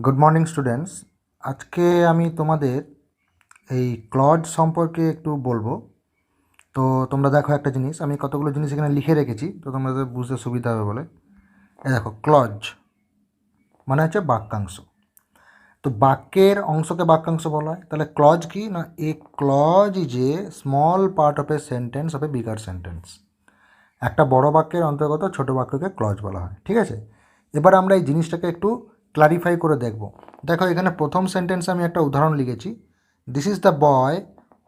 Good morning students. আজকে আমি তোমাদের এই ক্লজ সম্পর্কে একটু বলবো। তো তোমরা দেখো একটা জিনিস, আমি কতগুলো জিনিস এখানে লিখে রেখেছি, তো তোমাদের বুঝতে সুবিধা হবে বলে। দেখো, ক্লজ মানে হচ্ছে বাক্যাংশ। তো বাক্যের অংশকে বাক্যাংশ বলা হয়। তাহলে ক্লজ কি না, a clause is a small part of a sentence of a bigger sentence. একটা বড় বাক্যের অন্তর্গত ছোট বাক্যকে ক্লজ বলা হয়। ঠিক আছে, এবার আমরা এই জিনিসটাকে একটু ক্লারিফাই করে দেখব। দেখো, এখানে প্রথম সেন্টেন্সে আমি একটা উদাহরণ লিখেছি, this is the boy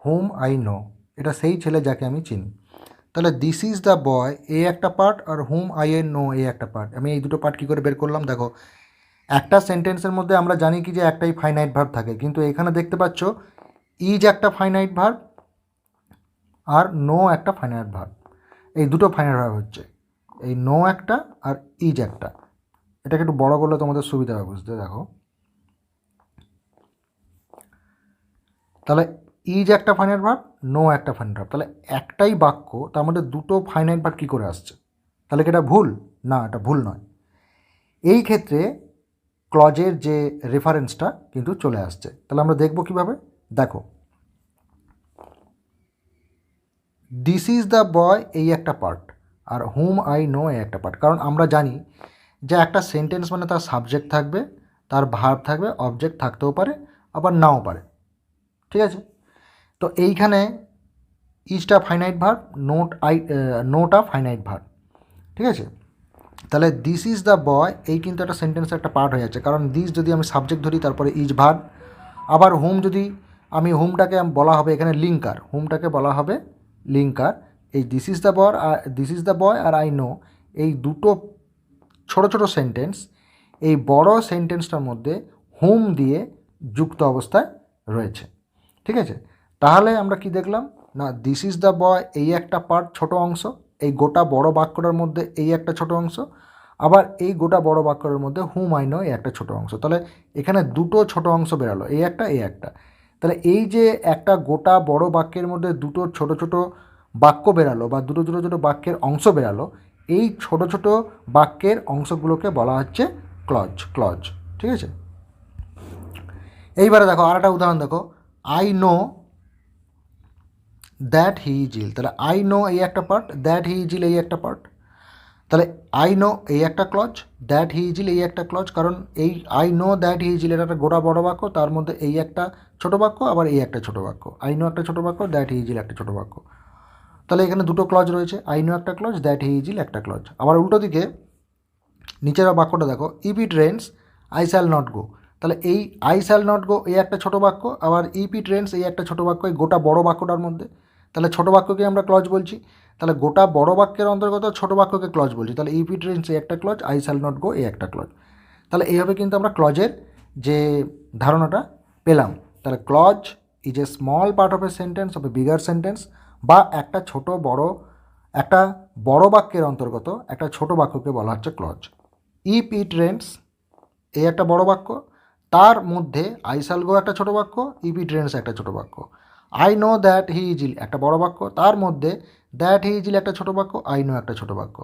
whom I know. এটা সেই ছেলে যাকে আমি চিনি। তাহলে দিস ইজ দ্য বয় এ একটা পার্ট, আর হুম আই এ নো এ একটা পার্ট। আমি এই দুটো পার্ট কী করে বের করলাম? দেখো, একটা সেন্টেন্সের মধ্যে আমরা জানি কি যে একটাই ফাইনাইট ভার্ব থাকে, কিন্তু এখানে দেখতে পাচ্ছ ইজ একটা ফাইনাইট ভার্ব আর নো একটা ফাইনাইট ভার্ব। এই দুটো ফাইনাইট ভার্ব হচ্ছে, এই নো একটা আর ইজ একটা। এটাকে একটু বড় করলে তোমাদের সুবিধা হবে বুঝতে। দেখো, তাহলে ইজ একটা ফাইনাইট ভার্ব, নো একটা ফাইনাইট ভার্ব। তাহলে একটাই বাক্য, তার মধ্যে দুটো ফাইনাইট ভার্ব কী করে আসছে? তাহলে কি এটা ভুল? না, এটা ভুল নয়। এই ক্ষেত্রে ক্লজের যে রেফারেন্সটা কিন্তু চলে আসছে। তাহলে আমরা দেখব কিভাবে। দেখো, দিস ইজ দ্য বয় এই একটা পার্ট, আর হুম আই নো এই একটা পার্ট। কারণ আমরা জানি যে একটা সেন্টেন্স মানে তার সাবজেক্ট থাকবে, তার ভার্ব থাকবে, অবজেক্ট থাকতেও পারে আবার নাও পারে। ঠিক আছে, তো এইখানে ইজটা ফাইনাইট ভার্ব, নোটা ফাইনাইট ভার্ব। ঠিক আছে, তাহলে দিস ইজ দ্য বয় এই কিন্তু একটা সেন্টেন্সের একটা পার্ট হয়ে যাচ্ছে, কারণ দিস যদি আমি সাবজেক্ট ধরি তারপরে ইজ ভার্ব। আবার হুম যদি আমি হুমটাকে বলা হবে এখানে লিঙ্কার, হুমটাকে বলা হবে লিঙ্কার। এই দিস ইজ দ্য বয় আর দিস ইজ দ্য বয় আর আই নো, এই দুটো ছোট ছোট সেন্টেন্স, এই বড় সেন্টেন্সটার মধ্যে হুম দিয়ে যুক্ত অবস্থায় রয়েছে। ঠিক আছে, তাহলে আমরা কি দেখলাম না, দিস ইজ দ্য বয় এই একটা পার্ট, ছোট অংশ, এই গোটা বড় বাক্যটার মধ্যে এই একটা ছোট অংশ, আবার এই গোটা বড় বাক্যটার মধ্যে হুম আই নো এই একটা ছোট অংশ। তাহলে এখানে দুটো ছোট অংশ বেরালো, এই একটা এই একটা। তাহলে এই যে একটা গোটা বড় বাক্যের মধ্যে দুটো ছোট ছোট বাক্য বেরালো বা দুটো ছোটো ছোটো বাক্যের অংশ বেরালো, এই ছোট ছোট বাক্যের অংশগুলোকে বলা হচ্ছে ক্লজ। ক্লজ, ঠিক আছে। এইবারে দেখো আর একটা উদাহরণ দেখো, I know that he is ill. তাহলে আই নো এই একটা part, that he is ill এই একটা পার্ট। তাহলে আই নো এই একটা clause, that he is ill এই একটা ক্লজ। কারণ এই I know that he is ill এটা একটা গোটা বড় বাক্য, তার মধ্যে এই একটা ছোট বাক্য, আবার এই একটা ছোট বাক্য। আই নো একটা ছোট বাক্য, দ্যাট হি ইজ ইল একটা ছোট বাক্য। তাহলে এখানে দুটো ক্লজ রয়েছে, আই নো একটা clause, that he is ill একটা ক্লজ। আবার উল্টো দিকে নিচের বাক্যটা দেখো, if it rains I shall not go. তাহলে এই আই শ্যাল নট গো এই একটা ছোট বাক্য, আবার ইফ ইট রেন্স এই একটা ছোট বাক্য, এই গোটা বড় বাক্যটার মধ্যে। তাহলে ছোট বাক্যকে আমরা ক্লজ বলছি, তাহলে গোটা বড় বাক্যের অন্তর্গত ছোট বাক্যকে ক্লজ বলছি। তাহলে ইফ ইট রেন্স এই একটা clause, I shall not go এই একটা ক্লজ। তাহলে এইভাবে কিন্তু আমরা ক্লজের যে ধারণাটা পেলাম। তাহলে clause is a small part of a sentence of a bigger sentence, বা একটা একটা বড় বাক্যের অন্তর্গত একটা ছোট বাক্যকে বলা হচ্ছে ক্লজ। ইফ ইট রেন্স এই একটা বড় বাক্য, তার মধ্যে আই শ্যাল গো একটা ছোট বাক্য, ইফ ইট রেন্স একটা ছোট বাক্য। I know that he is ill একটা বড় বাক্য, তার মধ্যে দ্যাট হি ইজ ইল একটা ছোট বাক্য, আই নো একটা ছোট বাক্য।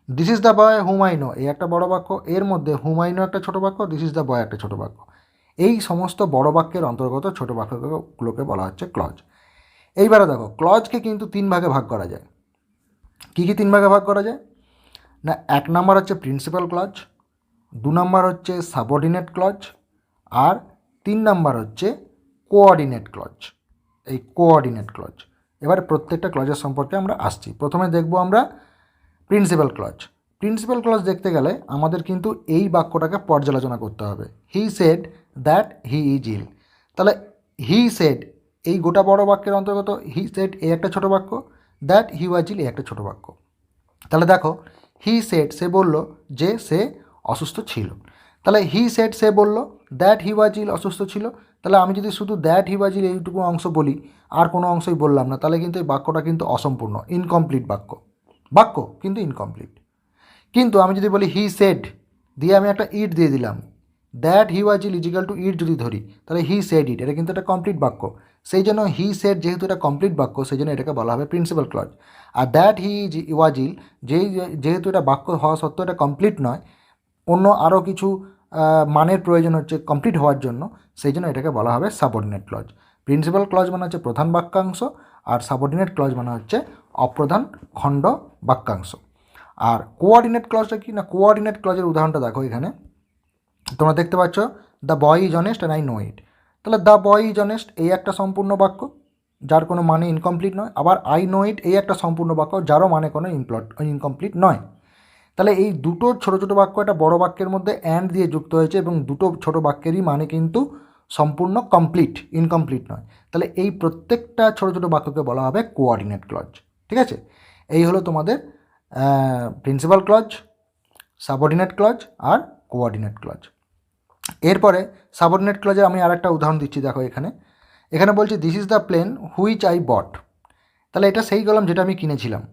This is the boy whom I know এই একটা বড় বাক্য, এর মধ্যে হুম আই নো একটা ছোট বাক্য, দিস ইজ দ্য বয় একটা ছোট বাক্য। এই সমস্ত বড় বাক্যের অন্তর্গত ছোট বাক্যগুলোকে বলা হচ্ছে ক্লজ। এইবারে দেখো, ক্লজকে কিন্তু তিন ভাগে ভাগ করা যায়। কী কী তিন ভাগে ভাগ করা যায় না, এক নাম্বার হচ্ছে প্রিন্সিপাল ক্লজ, দু নাম্বার হচ্ছে সাবঅর্ডিনেট ক্লজ, আর তিন নাম্বার হচ্ছে কোঅর্ডিনেট ক্লজ। এই কোঅর্ডিনেট ক্লজ, এবার প্রত্যেকটা ক্লজের সম্পর্কে আমরা আসছি। প্রথমে দেখব আমরা প্রিন্সিপাল ক্লজ। প্রিন্সিপাল ক্লজ দেখতে গেলে আমাদের কিন্তু এই বাক্যটাকে পর্যালোচনা করতে হবে। He said that he is ill. তাহলে হি সেড এই গোটা বড় বাক্যের অন্তর্গত হি সেড এই একটা ছোট বাক্য, দ্যাট হি ওয়াজ ইল এই একটা ছোট বাক্য। তাহলে দেখো, হি সেড সে বলল যে সে অসুস্থ ছিল। তাহলে হি সেড সে বলল, দ্যাট হি ওয়াজ ইল অসুস্থ ছিল। তাহলে আমি যদি শুধু দ্যাট হি ওয়াজ ইল এইটুকু অংশ বলি, আর কোনো অংশই বললাম না, তাহলে কিন্তু এই বাক্যটা কিন্তু অসম্পূর্ণ, ইনকমপ্লিট বাক্য কিন্তু ইনকমপ্লিট। কিন্তু আমি যদি বলি হি সেড দিয়ে আমি একটা ইট দিয়ে দিলাম, দ্যাট হি ওয়াজ ইল ইজিক্যাল টু ইট যদি ধরি, তাহলে হি সেড ইট, এটা কিন্তু একটা কমপ্লিট বাক্য। সেই জন্য হি সেড যেহেতু এটা কমপ্লিট বাক্য, সেই জন্য এটাকে বলা হবে প্রিন্সিপাল ক্লজ। আর দ্যাট হি ওয়াজ ইল যেহেতু এটা বাক্য হওয়া সত্ত্বেও এটা কমপ্লিট নয়, অন্য আরও কিছু মানের প্রয়োজন হচ্ছে কমপ্লিট হওয়ার জন্য, সেই জন্য এটাকে বলা হবে সাবঅর্ডিনেট ক্লজ। প্রিন্সিপাল ক্লজ মানে হচ্ছে প্রধান বাক্যাংশ, আর সাবঅর্ডিনেট ক্লজ মানে হচ্ছে অপ্রধান খণ্ড বাক্যাংশ। আর কোঅর্ডিনেট ক্লজটা কি না, কোঅর্ডিনেট ক্লজের উদাহরণটা দেখো এখানে তোমরা দেখতে পাচ্ছ, the boy is honest and I know it. তাহলে দ্য বয় ইজ অনেস্ট এই একটা সম্পূর্ণ বাক্য, যার কোনো মানে ইনকমপ্লিট নয়। আবার আই নো ইট এই একটা সম্পূর্ণ বাক্য, যারও মানে কোনো ইনকমপ্লিট নয়। তাহলে এই দুটো ছোটো ছোটো বাক্য একটা বড় বাক্যের মধ্যে অ্যান্ড দিয়ে যুক্ত হয়েছে, এবং দুটো ছোটো বাক্যেরই মানে কিন্তু সম্পূর্ণ কমপ্লিট, ইনকমপ্লিট নয়। তাহলে এই প্রত্যেকটা ছোটো ছোটো বাক্যকে বলা হবে কোঅর্ডিনেট ক্লজ। ঠিক আছে, এই হলো তোমাদের প্রিন্সিপাল ক্লজ, সাবঅর্ডিনেট ক্লজ আর কোঅর্ডিনেট ক্লজ। এরপরে সাবঅর্ডিনেট ক্লজের আমি আরেকটা উদাহরণ দিচ্ছি, দেখো এখানে বলছি this is the pen which I bought. তাহলে এটা সেই কলম যেটা আমি কিনেছিলাম।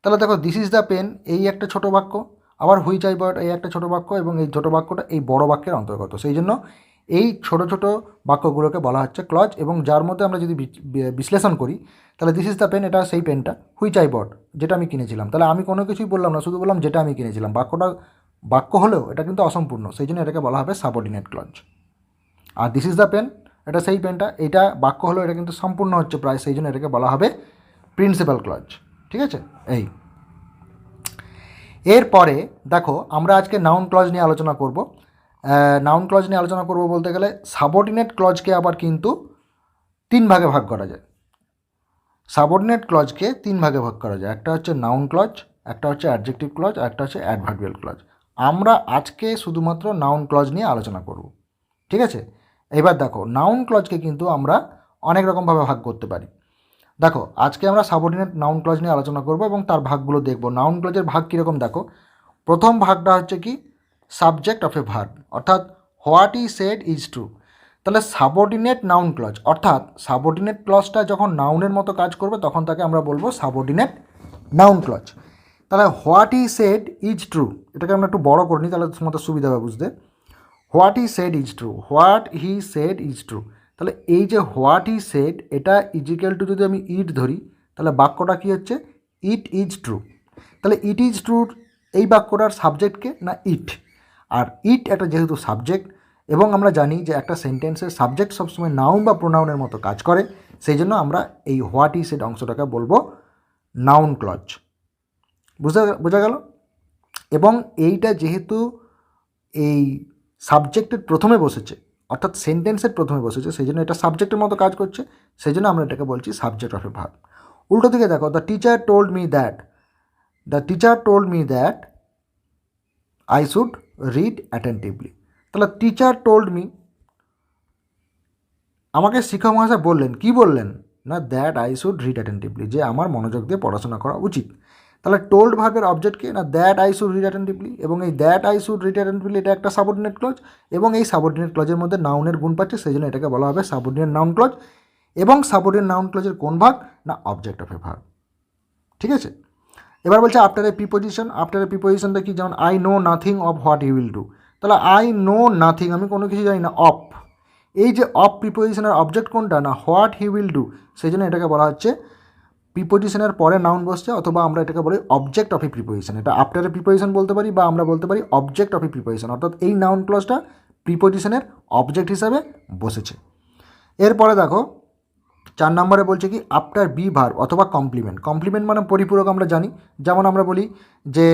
তাহলে দেখো দিস ইজ দ্য পেন এই একটা ছোটো বাক্য, আবার হুইচ আই বট এই একটা ছোটো বাক্য, এবং এই ছোটো বাক্যটা এই বড় বাক্যের অন্তর্গত। সেই জন্য এই ছোটো ছোটো বাক্যগুলোকে বলা হচ্ছে ক্লজ, এবং যার মধ্যে আমরা যদি বিশ্লেষণ করি, তাহলে দিস ইজ দ্য পেন এটা সেই পেনটা, হুইচ আই বট যেটা আমি কিনেছিলাম। তাহলে আমি কোনো কিছুই বললাম না, শুধু বললাম যেটা আমি কিনেছিলাম। বাক্যটা বাক্য হলেও এটা কিন্তু অসম্পূর্ণ, সেই জন্য এটাকে বলা হবে সাবঅর্ডিনেট ক্লজ। আর দিস ইজ দ্য পেন এটা সেই পেনটা, এটা বাক্য হলেও এটা কিন্তু সম্পূর্ণ হচ্ছে প্রায়, সেই জন্য এটাকে বলা হবে প্রিন্সিপাল ক্লজ। ঠিক আছে, এই এরপরে দেখো আমরা আজকে নাউন ক্লজ নিয়ে আলোচনা করব। নাউন ক্লজ নিয়ে আলোচনা করব বলতে গেলে সাবঅর্ডিনেট ক্লজকে আবার কিন্তু তিন ভাগে ভাগ করা যায়। সাবঅর্ডিনেট ক্লজকে তিন ভাগে ভাগ করা যায়, একটা হচ্ছে নাউন ক্লজ, একটা হচ্ছে অ্যাডজেক্টিভ ক্লজ, আর একটা হচ্ছে অ্যাডভার্বিয়াল ক্লজ। আমরা আজকে শুধুমাত্র নাউন ক্লজ নিয়ে আলোচনা করব। ঠিক আছে, এবার দেখো নাউন ক্লজকে কিন্তু আমরা অনেক রকমভাবে ভাগ করতে পারি। দেখো আজকে আমরা সাবঅর্ডিনেট নাউন ক্লজ নিয়ে আলোচনা করব এবং তার ভাগগুলো দেখব। নাউন ক্লজের ভাগ কীরকম দেখো, প্রথম ভাগটা হচ্ছে কি সাবজেক্ট অফ এ ভার্ব, অর্থাৎ what E shed is true. তাহলে সাবঅর্ডিনেট নাউন ক্লজ, অর্থাৎ সাবঅর্ডিনেট ক্লজটা যখন নাউনের মতো কাজ করবে তখন তাকে আমরা বলবো সাবঅর্ডিনেট নাউন ক্লজ। তাহলে what E shed is true, এটাকে আমরা একটু বড় করে নিই, তাহলে তোমাদের সুবিধা হবে বুঝতে। What E shed is true, what he said is true. তাহলে এই যে হোয়াট ই সেড এটা ইজিক্যাল টু যদি আমি ইট ধরি, তাহলে বাক্যটা কী হচ্ছে, ইট ইজ ট্রু। তাহলে ইট ইজ ট্রু এই বাক্যটার সাবজেক্টকে না ইট, আর ইট একটা যেহেতু সাবজেক্ট, এবং আমরা জানি যে একটা সেন্টেন্সের সাবজেক্ট সবসময় নাউন বা প্রোনাউনের মতো কাজ করে, সেই জন্য আমরা এই হোয়াট ই সেড অংশটাকে বলবো নাউন ক্লজ। বোঝা গেল? এবং এইটা যেহেতু এই সাবজেক্টের প্রথমে বসেছে, অর্থাৎ সেন্টেন্সের প্রথমে বসেছে, সেই জন্য এটা সাবজেক্টের মতো কাজ করছে, সেই জন্য আমরা এটাকে বলছি সাবজেক্ট অফ এ ভার্ব। উল্টো দিকে দেখো, the teacher told me that, the teacher told me that I should read attentively. তাহলে টিচার টোল্ড মি, আমাকে শিক্ষক মহাশয় বললেন, কি বললেন না, that I should read attentively, যে আমার মনোযোগ দিয়ে পড়াশোনা করা উচিত। তাহলে টোল্ড ভার্বের অবজেক্টকে না that I should read attentively, এবং এই that I should read attentively এটা একটা সাবঅর্ডিনেট ক্লজ, এবং এই সাবঅর্ডিনেট ক্লজের মধ্যে নাউনের গুণ পাচ্ছে, সেই জন্য এটাকে বলা হবে সাবঅর্ডিনেট নাউন ক্লজ। এবং সাবঅর্ডিনেট নাউন ক্লজের কোন ভাগ না অবজেক্ট অফ এ ভার্ব। ঠিক আছে, এবার বলছে after a preposition. After a প্রিপোজিশনটা কি, যেমন I know nothing of what he will do. তাহলে আই নো নাথিং, আমি কোনো কিছু জানি না, অফ, এই যে অফ প্রিপোজিশনের অবজেক্ট কোনটা না হোয়াট হি উইল ডু, সেই জন্য এটাকে বলা হচ্ছে প্রিপোজিশনের পরে নাউন বসছে, অথবা আমরা এটাকে বলি অবজেক্ট অফ এ প্রিপোজিশন। এটা আফটার এ প্রিপোজিশন বলতে পারি, বা আমরা বলতে পারি অবজেক্ট অফ এ প্রিপোজিশন, অর্থাৎ এই নাউন ক্লজটা প্রিপোজিশনের অবজেক্ট হিসাবে বসেছে। এরপরে দেখো 4 নম্বরে বলছে কি আফটার বি ভার্ব অথবা কমপ্লিমেন্ট। কমপ্লিমেন্ট মানে পরিপূরক আমরা জানি, যেমন আমরা বলি যে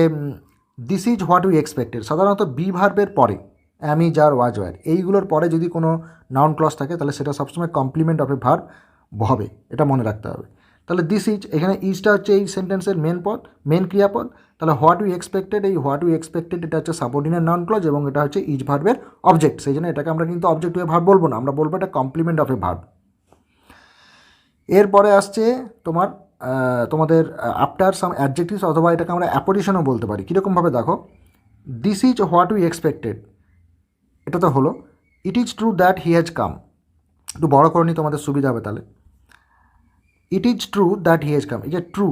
this is what we expected. সাধারণত বি ভার্বের পরে অ্যাম, ইজ, আর, ওয়াজ, ওয়্যার এইগুলোর পরে যদি কোনো নাউন ক্লজ থাকে তাহলে সেটা সবসময় কমপ্লিমেন্ট অফ এ ভার্ব হবে, এটা মনে রাখতে হবে। তাহলে দিস ইজ, এখানে ইজটা হচ্ছে এই সেন্টেন্সের মেন ক্রিয়াপদ। তাহলে হোয়াট উই এক্সপেক্টেড, এই হোয়াট উই এক্সপেক্টেড এটা হচ্ছে সাবঅর্ডিনেট নাউন ক্লজ, এবং এটা হচ্ছে ইজ ভার্বের অবজেক্ট, সেই জন্য এটাকে আমরা কিন্তু অবজেক্ট অফ এ ভার্ব বলবো না, আমরা বলবো এটা কমপ্লিমেন্ট অফ এ ভার্ব। এরপরে আসছে তোমাদের আফটার সাম অ্যাডজেক্টিভস, অথবা এটাকে আমরা অ্যাপোজিশনও বলতে পারি। কীরকমভাবে দেখো, this is what we expected, এটা তো হলো। It is true that he has come, একটু বড় করে নিই তোমাদের সুবিধা হবে তাহলে। It is true that he has come, এই যে ট্রু,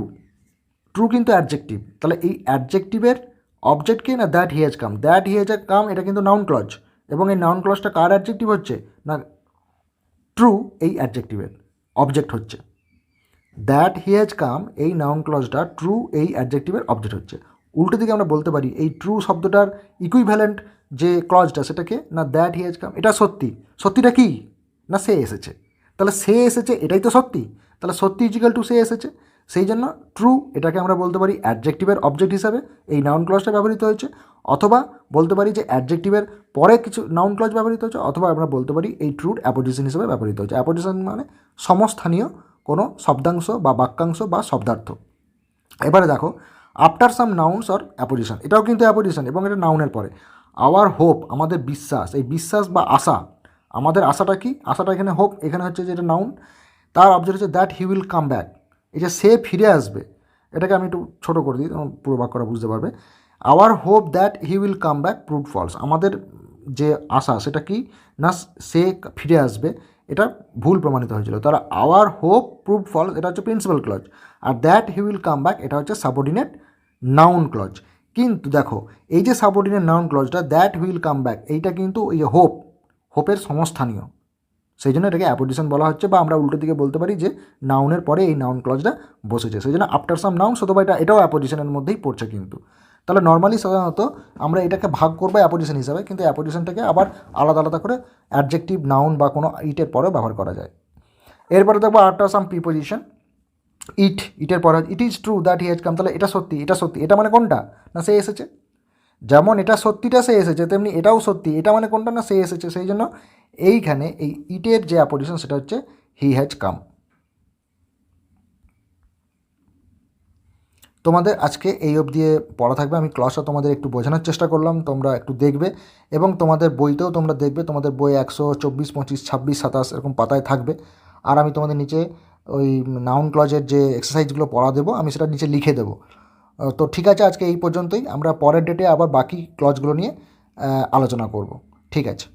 ট্রু কিন্তু অ্যাডজেক্টিভ, তাহলে এই অ্যাডজেক্টিভের অবজেক্টকে না that he has come, that he has come এটা কিন্তু নাউন ক্লজ, এবং এই নাউন ক্লজটা কার অ্যাডজেক্টিভ হচ্ছে না ট্রু এই অ্যাডজেক্টিভের অবজেক্ট হচ্ছে। দ্যাট হি হ্যাজ কাম এই নাউন ক্লজটা ট্রু এই অ্যাডজেক্টিভের অবজেক্ট হচ্ছে। উল্টো দিকে আমরা বলতে পারি এই ট্রু শব্দটার ইকুইভ্যালেন্ট যে ক্লজটা সেটাকে না দ্যাট হি হ্যাজ কাম, এটা সত্যি, সত্যিটা কি না সে এসেছে, তাহলে সে এসেছে এটাই তো সত্যি, তাহলে সত্যি ইজিক্যাল টু সে এসেছে, সেই জন্য ট্রু এটাকে আমরা বলতে পারি অ্যাডজেক্টিভের অবজেক্ট হিসাবে এই নাউন ক্লজটা ব্যবহৃত হয়েছে, অথবা বলতে পারি যে অ্যাডজেক্টিভের পরে কিছু নাউন ক্লজ ব্যবহৃত হচ্ছে, অথবা আমরা বলতে পারি এই ট্রুর অ্যাপোজিশন হিসেবে ব্যবহৃত হচ্ছে। অ্যাপোজিশন মানে সমস্থানীয় কোনো শব্দাংশ বা বাক্যাংশ বা শব্দার্থ। এবারে দেখো after some nouns or apposition, এটাও কিন্তু অ্যাপোজিশন এবং এটা নাউনের পরে। আওয়ার হোপ আমাদের বিশ্বাস, এই বিশ্বাস বা আশা, আমাদের আশাটা কি, আশাটা এখানে হোপ, এখানে হচ্ছে যে এটা নাউন, তার অবজেক্ট হচ্ছে that he will come back, এই যে সে ফিরে আসবে, এটাকে আমি একটু ছোটো করে দিই তখন পুরো বাক্যটা বুঝতে পারবে। Our hope that he will come back proved false, আমাদের যে আশা সেটা কি না সে ফিরে আসবে, এটা ভুল প্রমাণিত হয়েছিল। তারা আওয়ার হোপ প্রুভড ফলস এটা হচ্ছে প্রিন্সিপাল ক্লজ, আর that he will come back এটা হচ্ছে সাবঅর্ডিনেট নাউন ক্লজ। কিন্তু দেখো এই যে সাবঅর্ডিনেট নাউন ক্লজটা দ্যাট হুইল কাম ব্যাক, এইটা কিন্তু এই হোপের সমস্থানীয়, সেই জন্য এটাকে অ্যাপোজিশন বলা হচ্ছে, বা আমরা উল্টো দিকে বলতে পারি যে নাউনের পরে এই নাউন ক্লজটা বসেছে, সেই জন্য আফটার সাম নাউন অথবা এটাও অ্যাপোজিশনের মধ্যেই পড়ছে কিন্তু। তাহলে নর্মালি সাধারণত আমরা এটাকে ভাগ করবো অ্যাপোজিশন হিসাবে, কিন্তু অ্যাপোজিশনটাকে আবার আলাদা আলাদা করে অ্যাডজেক্টিভ নাউন বা কোনো ইটের পরেও ব্যবহার করা যায়। এরপরে দেখবো আফটার সাম প্রিপোজিশন, ইটের পরে it is true that he has come, তাহলে এটা সত্যি, এটা সত্যি, এটা মানে কোনটা না সে এসেছে, যেমন এটা সত্যিটা সে এসেছে তেমনি এটাও সত্যি, এটা মানে কোনটা না সে এসেছে, সেই জন্য এইখানে এই ইটের যে অ্যাপোজিশন সেটা হচ্ছে হি হ্যাজ কাম। তোমাদের আজকে এই অবধি পড়া থাকবে, আমি ক্লাসটা তোমাদের একটু বোঝানোর চেষ্টা করলাম, তোমরা একটু দেখবে এবং তোমাদের বইতেও তোমরা দেখবে, তোমাদের বই 124, 25, 26, 27 এরকম পাতায় থাকবে, আর আমি তোমাদের নিচে ওই নাউন ক্লজের যে এক্সারসাইজগুলো পড়া দেবো আমি সেটা নিচে লিখে দেবো। তো ঠিক আছে, আজকে এই পর্যন্তই, আমরা পরের ডেটে আবার বাকি ক্লজগুলো নিয়ে আলোচনা করব। ঠিক আছে।